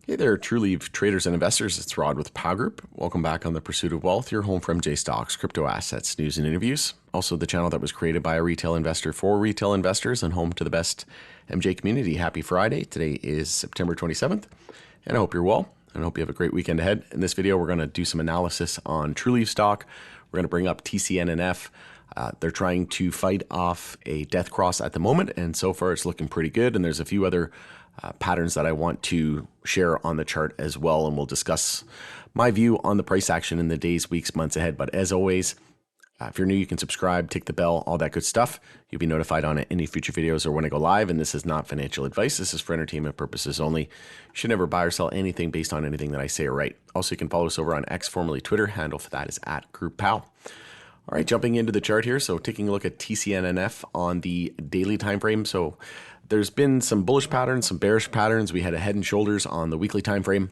Hey there, Trulieve traders and investors. It's Rod with Pow Group. Welcome back on The Pursuit of Wealth, your home for MJ Stocks, crypto assets, news, and interviews. Also, the channel that was created by a retail investor for retail investors and home to the best MJ community. Happy Friday. Today is September 27th, and I hope you're well, and I hope you have a great weekend ahead. In this video, we're going to do some analysis on Trulieve stock. We're going to bring up TCNNF. They're trying to fight off a death cross at the moment, and so far it's looking pretty good. And there's a few other patterns that I want to share on the chart as well, and we'll discuss my view on the price action in the days, weeks, months ahead. But as always, if you're new, you can subscribe, tick the bell, all that good stuff. You'll be notified on any future videos or when I go live. And this is not financial advice. This is for entertainment purposes only. You should never buy or sell anything based on anything that I say or write. Also, you can follow us over on X, formerly Twitter. Handle for that is @GroupPal. All right, jumping into the chart here. So taking a look at TCNNF on the daily time frame. So there's been some bullish patterns, some bearish patterns. We had a head and shoulders on the weekly time frame,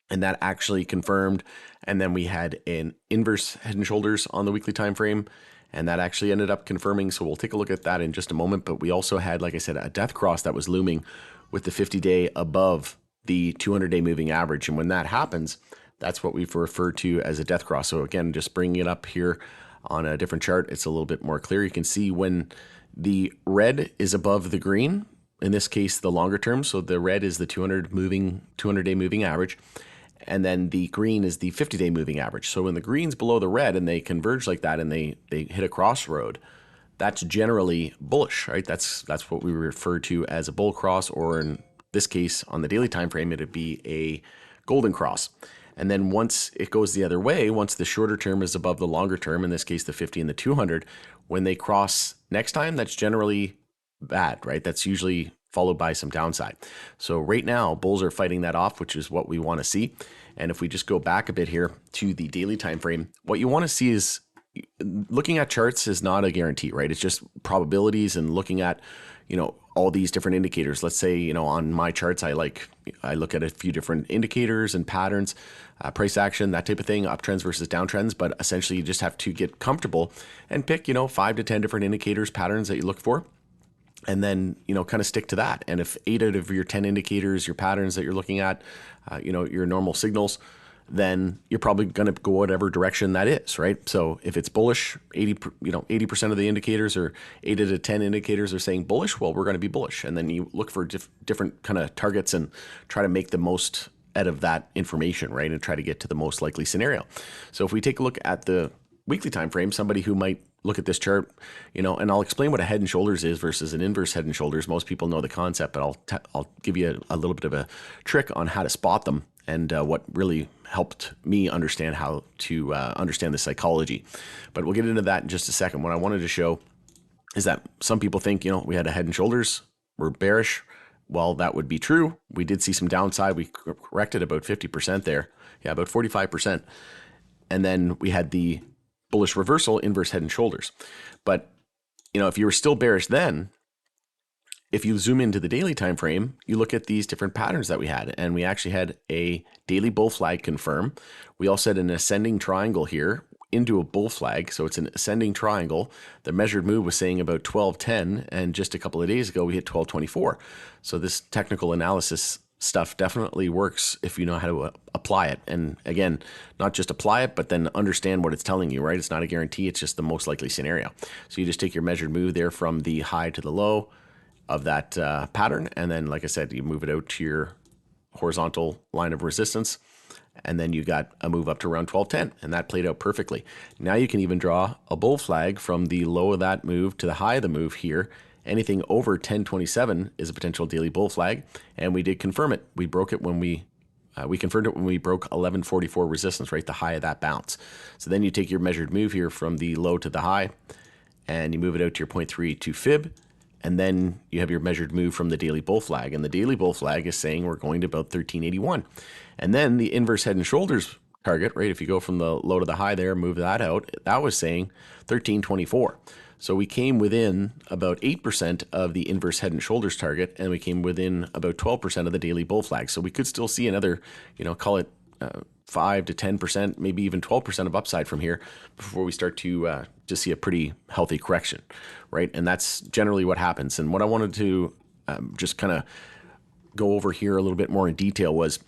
and that actually confirmed. And then we had an inverse head and shoulders on the weekly time frame, and that actually ended up confirming. So we'll take a look at that in just a moment. But we also had, like I said, a death cross that was looming with the 50-day above the 200-day moving average. And when that happens, that's what we've referred to as a death cross. So again, just bringing it up here on a different chart, it's a little bit more clear. You can see when the red is above the green, in this case, the longer term. So the red is the 200-day moving average, and then the green is the 50-day moving average. So when the green's below the red and they converge like that and they hit a crossroad, that's generally bullish, right? That's what we refer to as a bull cross, or in this case, on the daily time frame, it'd be a golden cross. And then once it goes the other way, once the shorter term is above the longer term, in this case, the 50 and the 200, when they cross next time, that's generally bad, right? That's usually followed by some downside. So right now, bulls are fighting that off, which is what we want to see. And if we just go back a bit here to the daily time frame, what you want to see is, looking at charts is not a guarantee, right? It's just probabilities and looking at, all these different indicators. Let's say, on my charts, I look at a few different indicators and patterns, price action, that type of thing, uptrends versus downtrends. But essentially, you just have to get comfortable and pick, 5 to 10 different indicators, patterns that you look for, and then, kind of stick to that. And if 8 out of your 10 indicators, your patterns that you're looking at, your normal signals, then you're probably going to go whatever direction that is, right? So if it's bullish, 80% of the indicators, or 8 out of 10 indicators are saying bullish, well, we're going to be bullish. And then you look for different kind of targets and try to make the most out of that information, right? And try to get to the most likely scenario. So if we take a look at the weekly time frame, somebody who might look at this chart, and I'll explain what a head and shoulders is versus an inverse head and shoulders. Most people know the concept, but I'll give you a little bit of a trick on how to spot them, and what really helped me understand how to understand the psychology. But we'll get into that in just a second. What I wanted to show is that some people think, we had a head and shoulders, we're bearish. Well, that would be true. We did see some downside. We corrected about 50% there. Yeah, about 45%. And then we had the bullish reversal, inverse head and shoulders. But, if you were still bearish then, if you zoom into the daily time frame, you look at these different patterns that we had, and we actually had a daily bull flag confirm. We also had an ascending triangle here into a bull flag. So it's an ascending triangle. The measured move was saying about 1210, and just a couple of days ago, we hit 1224. So this technical analysis stuff definitely works if you know how to apply it. And again, not just apply it, but then understand what it's telling you, right? It's not a guarantee. It's just the most likely scenario. So you just take your measured move there from the high to the low of that pattern. And then, like I said, you move it out to your horizontal line of resistance. And then you got a move up to around 1210, and that played out perfectly. Now you can even draw a bull flag from the low of that move to the high of the move here. Anything over 1027 is a potential daily bull flag, and we did confirm it. We broke it when we confirmed it when we broke 1144 resistance, right, the high of that bounce. So then you take your measured move here from the low to the high, and you move it out to your 0.32 fib, and then you have your measured move from the daily bull flag, and the daily bull flag is saying we're going to about 1381. And then the inverse head and shoulders target, right, if you go from the low to the high there, move that out, that was saying 1324. So we came within about 8% of the inverse head and shoulders target, and we came within about 12% of the daily bull flag. So we could still see another, call it 5 to 10%, maybe even 12% of upside from here before we start to see a pretty healthy correction, right? And that's generally what happens. And what I wanted to just kind of go over here a little bit more in detail was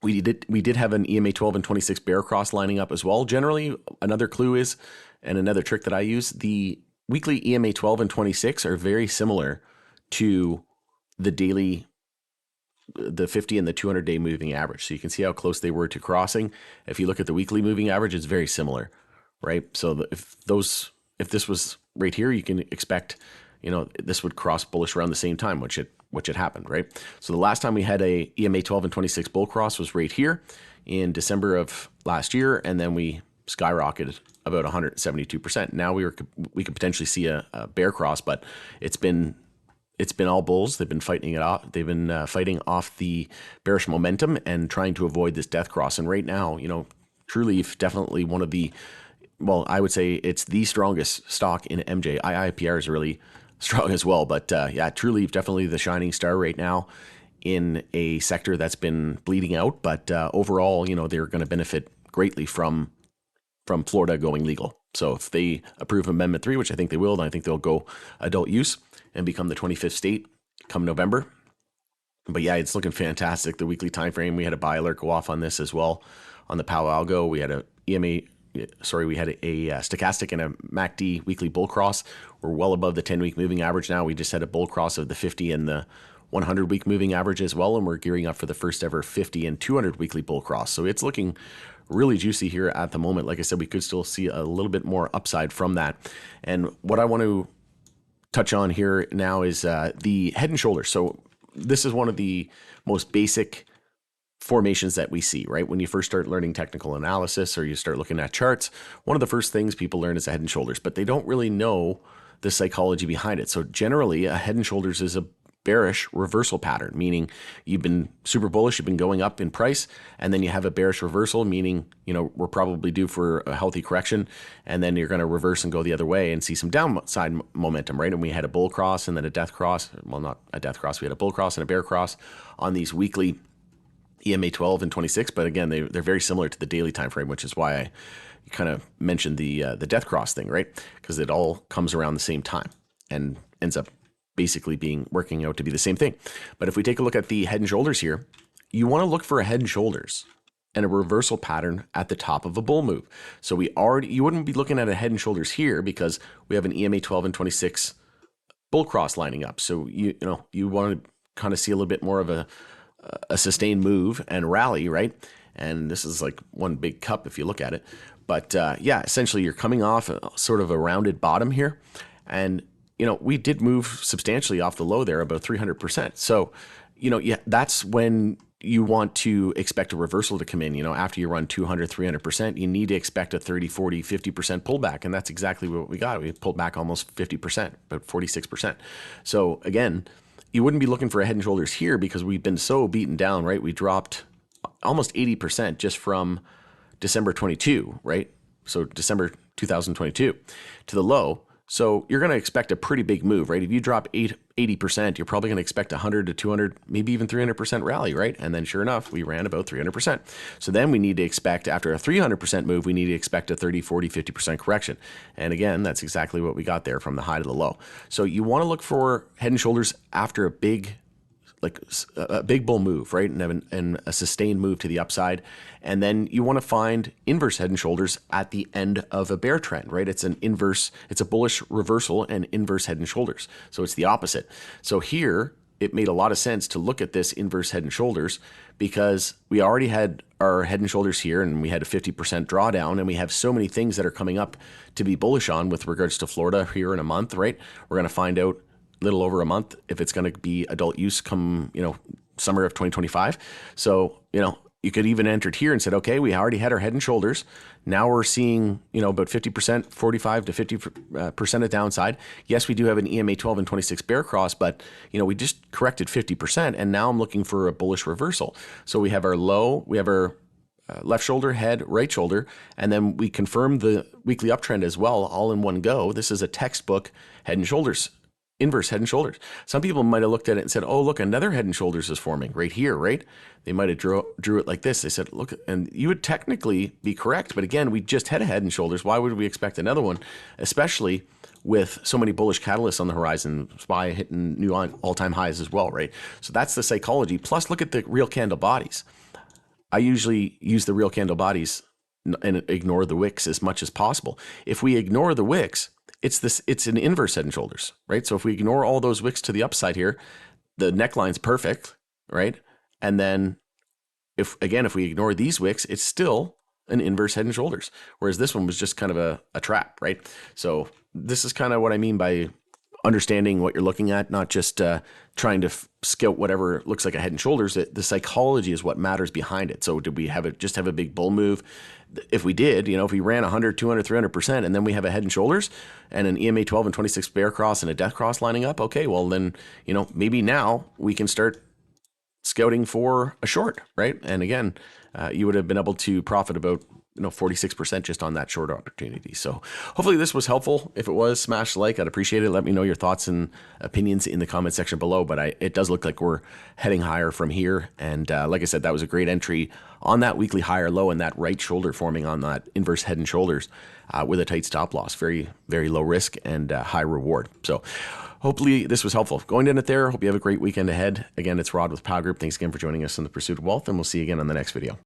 We did have an EMA 12 and 26 bear cross lining up as well. Generally, another clue is, and another trick that I use, the weekly EMA 12 and 26 are very similar to the daily, the 50 and the 200-day moving average. So you can see how close they were to crossing. If you look at the weekly moving average, it's very similar, right? So if this was right here, you can expect, this would cross bullish around the same time, which it happened, right? So the last time we had a EMA 12 and 26 bull cross was right here in December of last year, and then we skyrocketed about 172%. Now we could potentially see a bear cross, but it's been all bulls. They've been fighting it off. They've been fighting off the bearish momentum and trying to avoid this death cross. And right now, Trulieve, definitely one of the, well, I would say it's the strongest stock in MJ. IIPR is really strong as well. But yeah, Trulieve, definitely the shining star right now in a sector that's been bleeding out. But overall, they're going to benefit greatly from Florida going legal. So if they approve Amendment 3, which I think they will, then I think they'll go adult use and become the 25th state come November. But yeah, it's looking fantastic. The weekly time frame, we had a buy alert go off on this as well. On the Powell Algo, we had a stochastic and a MACD weekly bull cross. We're well above the 10-week moving average now. We just had a bull cross of the 50 and the 100-week moving average as well, and we're gearing up for the first ever 50 and 200 weekly bull cross. So it's looking really juicy here at the moment. Like I said, we could still see a little bit more upside from that. And what I want to touch on here now is the head and shoulders. So this is one of the most basic formations that we see, right? When you first start learning technical analysis or you start looking at charts, one of the first things people learn is a head and shoulders, but they don't really know the psychology behind it. So generally, a head and shoulders is a bearish reversal pattern, meaning you've been super bullish, you've been going up in price, and then you have a bearish reversal, meaning, we're probably due for a healthy correction, and then you're going to reverse and go the other way and see some downside momentum, right? And we had a bull cross and then a death cross. Well, not a death cross. We had a bull cross and a bear cross on these weekly EMA 12 and 26, but again, they're very similar to the daily time frame, which is why I kind of mentioned the death cross thing, right? Because it all comes around the same time and ends up basically working out to be the same thing. But if we take a look at the head and shoulders here, you want to look for a head and shoulders and a reversal pattern at the top of a bull move. So you wouldn't be looking at a head and shoulders here because we have an EMA 12 and 26 bull cross lining up. So you want to kind of see a little bit more of a sustained move and rally, right? And this is like one big cup if you look at it. But yeah, essentially you're coming off sort of a rounded bottom here. And we did move substantially off the low there, about 300%. So, yeah, that's when you want to expect a reversal to come in. After you run 200, 300%, you need to expect a 30, 40, 50% pullback. And that's exactly what we got. We pulled back almost 50%, about 46%. So again, you wouldn't be looking for a head and shoulders here because we've been so beaten down, right? We dropped almost 80% just from December 22, right? So December 2022 to the low. So you're going to expect a pretty big move, right? If you drop 80%, you're probably going to expect 100 to 200, maybe even 300% rally, right? And then sure enough, we ran about 300%. So then we need to expect, after a 300% move, we need to expect a 30, 40, 50% correction. And again, that's exactly what we got there from the high to the low. So you want to look for head and shoulders after a big bull move, right? And a sustained move to the upside. And then you want to find inverse head and shoulders at the end of a bear trend, right? It's a bullish reversal and inverse head and shoulders. So it's the opposite. So here, it made a lot of sense to look at this inverse head and shoulders because we already had our head and shoulders here and we had a 50% drawdown and we have so many things that are coming up to be bullish on with regards to Florida here in a month, right? We're going to find out little over a month if it's going to be adult use come, summer of 2025. So, you could even entered here and said, okay, we already had our head and shoulders. Now we're seeing, about 50%, 45 to 50% of downside. Yes, we do have an EMA 12 and 26 bear cross, but, we just corrected 50%. And now I'm looking for a bullish reversal. So we have our low, we have our left shoulder, head, right shoulder, and then we confirm the weekly uptrend as well, all in one go. This is a textbook head and shoulders, inverse head and shoulders. Some people might have looked at it and said, oh, look, another head and shoulders is forming right here, right? They might have drew it like this. They said, look, and you would technically be correct. But again, we just had a head and shoulders. Why would we expect another one, especially with so many bullish catalysts on the horizon, SPY hitting new all-time highs as well, right? So that's the psychology. Plus, look at the real candle bodies. I usually use the real candle bodies and ignore the wicks as much as possible. If we ignore the wicks, it's an inverse head and shoulders, right? So if we ignore all those wicks to the upside here, the neckline's perfect, right? And then if we ignore these wicks, it's still an inverse head and shoulders. Whereas this one was just kind of a trap, right? So this is kind of what I mean by understanding what you're looking at, not just trying to scout whatever looks like a head and shoulders. The psychology is what matters behind it. So did we just have a big bull move? If we did, if we ran 100, 200, 300%, and then we have a head and shoulders and an EMA 12 and 26 bear cross and a death cross lining up, okay, well then, maybe now we can start scouting for a short, right? And again, you would have been able to profit about 46% just on that short opportunity. So hopefully this was helpful. If it was, smash like. I'd appreciate it. Let me know your thoughts and opinions in the comment section below. But it does look like we're heading higher from here. And like I said, that was a great entry on that weekly higher low and that right shoulder forming on that inverse head and shoulders with a tight stop loss. Very, very low risk and high reward. So hopefully this was helpful. Going in it there. Hope you have a great weekend ahead. Again, it's Rod with Power Group. Thanks again for joining us in the Pursuit of Wealth, and we'll see you again on the next video.